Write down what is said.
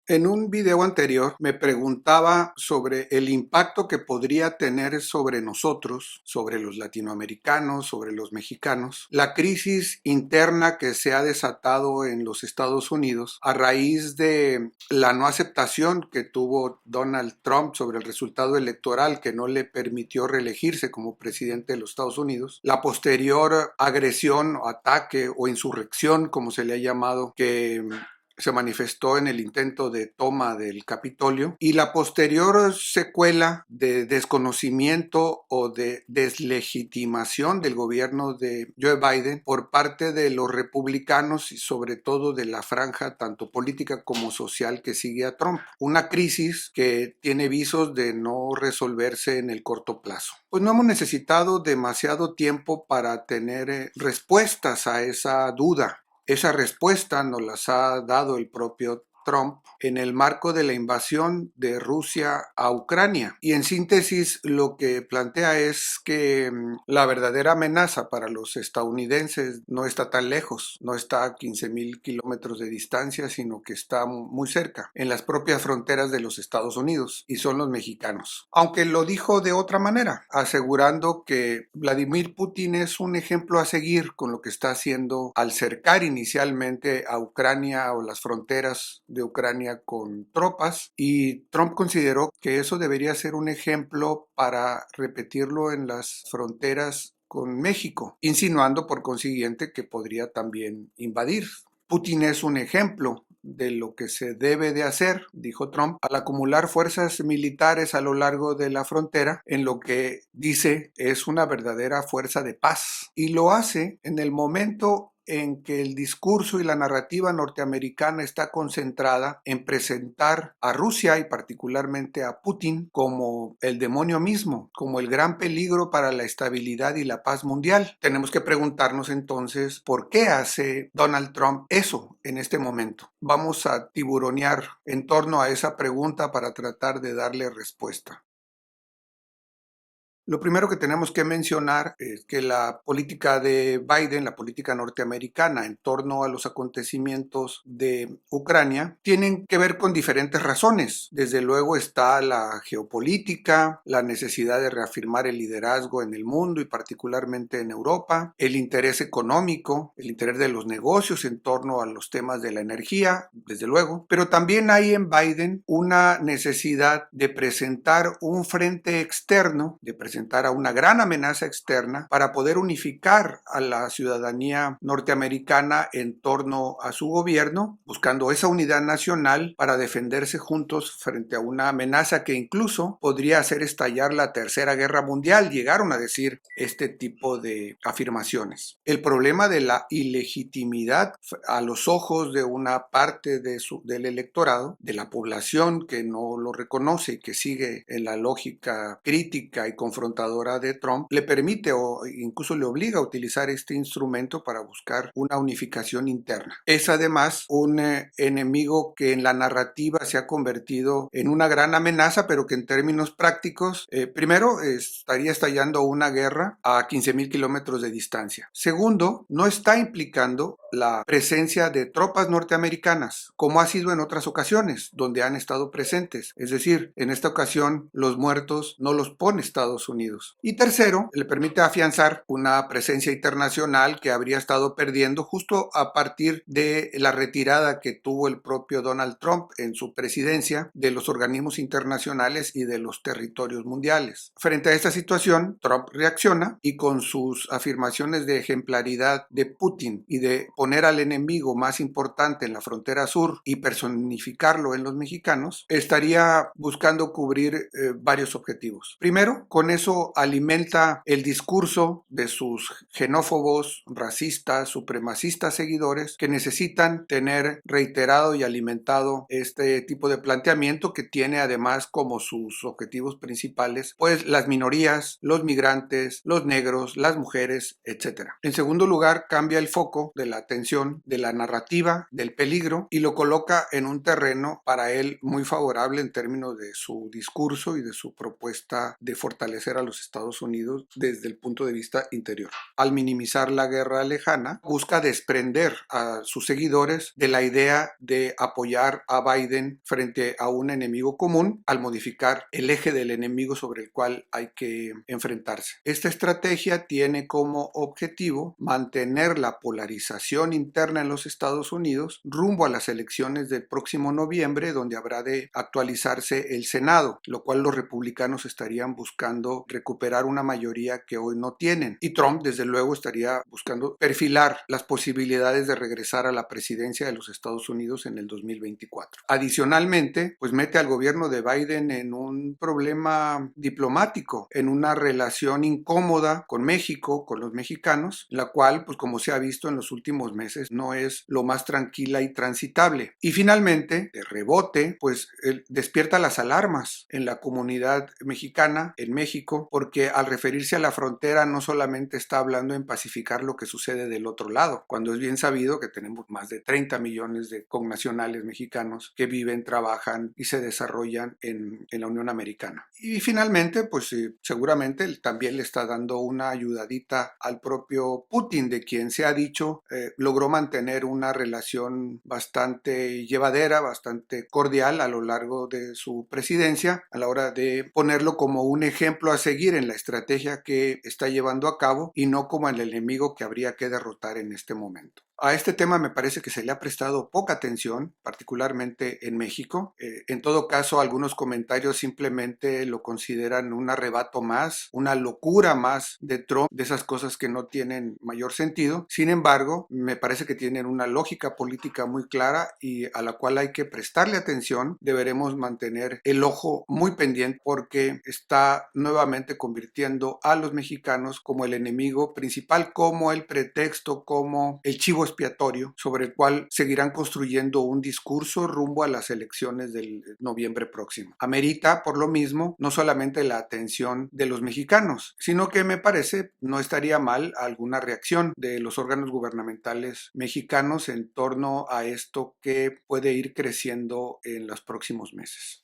En un video anterior me preguntaba sobre el impacto que podría tener sobre nosotros, sobre los latinoamericanos, sobre los mexicanos, la crisis interna que se ha desatado en los Estados Unidos a raíz de la no aceptación que tuvo Donald Trump sobre el resultado electoral que no le permitió reelegirse como presidente de los Estados Unidos, la posterior agresión o ataque o insurrección, como se le ha llamado, que se manifestó en el intento de toma del Capitolio y la posterior secuela de desconocimiento o de deslegitimación del gobierno de Joe Biden por parte de los republicanos y sobre todo de la franja tanto política como social que sigue a Trump. Una crisis que tiene visos de no resolverse en el corto plazo. Pues no hemos necesitado demasiado tiempo para tener respuestas a esa duda. Esa respuesta nos las ha dado el propio Trump en el marco de la invasión de Rusia a Ucrania. Y en síntesis lo que plantea es que la verdadera amenaza para los estadounidenses no está tan lejos, no está a 15,000 kilómetros de distancia, sino que está muy cerca, en las propias fronteras de los Estados Unidos, y son los mexicanos. Aunque lo dijo de otra manera, asegurando que Vladimir Putin es un ejemplo a seguir con lo que está haciendo al cercar inicialmente a Ucrania o las fronteras de Ucrania con tropas, y Trump consideró que eso debería ser un ejemplo para repetirlo en las fronteras con México, insinuando por consiguiente que podría también invadir. Putin es un ejemplo de lo que se debe de hacer, dijo Trump, al acumular fuerzas militares a lo largo de la frontera en lo que dice es una verdadera fuerza de paz. Y lo hace en el momento en que el discurso y la narrativa norteamericana está concentrada en presentar a Rusia y particularmente a Putin como el demonio mismo, como el gran peligro para la estabilidad y la paz mundial. Tenemos que preguntarnos entonces por qué hace Donald Trump eso en este momento. Vamos a tiburonear en torno a esa pregunta para tratar de darle respuesta. Lo primero que tenemos que mencionar es que la política de Biden, la política norteamericana en torno a los acontecimientos de Ucrania, tienen que ver con diferentes razones. Desde luego está la geopolítica, la necesidad de reafirmar el liderazgo en el mundo y particularmente en Europa, el interés económico, el interés de los negocios en torno a los temas de la energía, desde luego, pero también hay en Biden una necesidad de presentar un frente externo, de presentar a una gran amenaza externa para poder unificar a la ciudadanía norteamericana en torno a su gobierno, buscando esa unidad nacional para defenderse juntos frente a una amenaza que incluso podría hacer estallar la Tercera Guerra Mundial. Llegaron a decir este tipo de afirmaciones. El problema de la ilegitimidad a los ojos de una parte del electorado, de la población que no lo reconoce y que sigue en la lógica crítica y confrontadora de Trump, le permite o incluso le obliga a utilizar este instrumento para buscar una unificación interna. Es además un enemigo que en la narrativa se ha convertido en una gran amenaza, pero que en términos prácticos, primero, estaría estallando una guerra a 15,000 kilómetros de distancia. Segundo, no está implicando la presencia de tropas norteamericanas, como ha sido en otras ocasiones, donde han estado presentes. Es decir, en esta ocasión los muertos no los pone Estados Unidos. Y tercero, le permite afianzar una presencia internacional que habría estado perdiendo justo a partir de la retirada que tuvo el propio Donald Trump en su presidencia de los organismos internacionales y de los territorios mundiales. Frente a esta situación, Trump reacciona y con sus afirmaciones de ejemplaridad de Putin y de poner al enemigo más importante en la frontera sur y personificarlo en los mexicanos, estaría buscando cubrir varios objetivos. Primero, con eso alimenta el discurso de sus xenófobos, racistas, supremacistas seguidores que necesitan tener reiterado y alimentado este tipo de planteamiento que tiene además como sus objetivos principales pues las minorías, los migrantes, los negros, las mujeres, etc. En segundo lugar, cambia el foco de la atención de la narrativa del peligro y lo coloca en un terreno para él muy favorable en términos de su discurso y de su propuesta de fortalecer fortalecer a los Estados Unidos desde el punto de vista interior. Al minimizar la guerra lejana, busca desprender a sus seguidores de la idea de apoyar a Biden frente a un enemigo común al modificar el eje del enemigo sobre el cual hay que enfrentarse. Esta estrategia tiene como objetivo mantener la polarización interna en los Estados Unidos rumbo a las elecciones del próximo noviembre, donde habrá de actualizarse el Senado, lo cual los republicanos estarían buscando recuperar una mayoría que hoy no tienen. Y Trump, desde luego, estaría buscando perfilar las posibilidades de regresar a la presidencia de los Estados Unidos en el 2024. Adicionalmente, pues mete al gobierno de Biden en un problema diplomático, en una relación incómoda con México, con los mexicanos, la cual, pues como se ha visto en los últimos meses, no es lo más tranquila y transitable. Y finalmente, de rebote, pues despierta las alarmas en la comunidad mexicana, en México, porque al referirse a la frontera no solamente está hablando en pacificar lo que sucede del otro lado, cuando es bien sabido que tenemos más de 30 millones de connacionales mexicanos que viven, trabajan y se desarrollan en la Unión Americana. Y finalmente, pues seguramente él también le está dando una ayudadita al propio Putin, de quien se ha dicho logró mantener una relación bastante llevadera, bastante cordial a lo largo de su presidencia, a la hora de ponerlo como un ejemplo a seguir en la estrategia que está llevando a cabo y no como el enemigo que habría que derrotar en este momento. A este tema me parece que se le ha prestado poca atención, particularmente en México. En todo caso, algunos comentarios simplemente lo consideran un arrebato más, una locura más de Trump, de esas cosas que no tienen mayor sentido. Sin embargo, me parece que tienen una lógica política muy clara y a la cual hay que prestarle atención. Deberemos mantener el ojo muy pendiente porque está nuevamente convirtiendo a los mexicanos como el enemigo principal, como el pretexto, como el chivo expiatorio sobre el cual seguirán construyendo un discurso rumbo a las elecciones del noviembre próximo. Amerita, por lo mismo, no solamente la atención de los mexicanos, sino que me parece no estaría mal alguna reacción de los órganos gubernamentales mexicanos en torno a esto que puede ir creciendo en los próximos meses.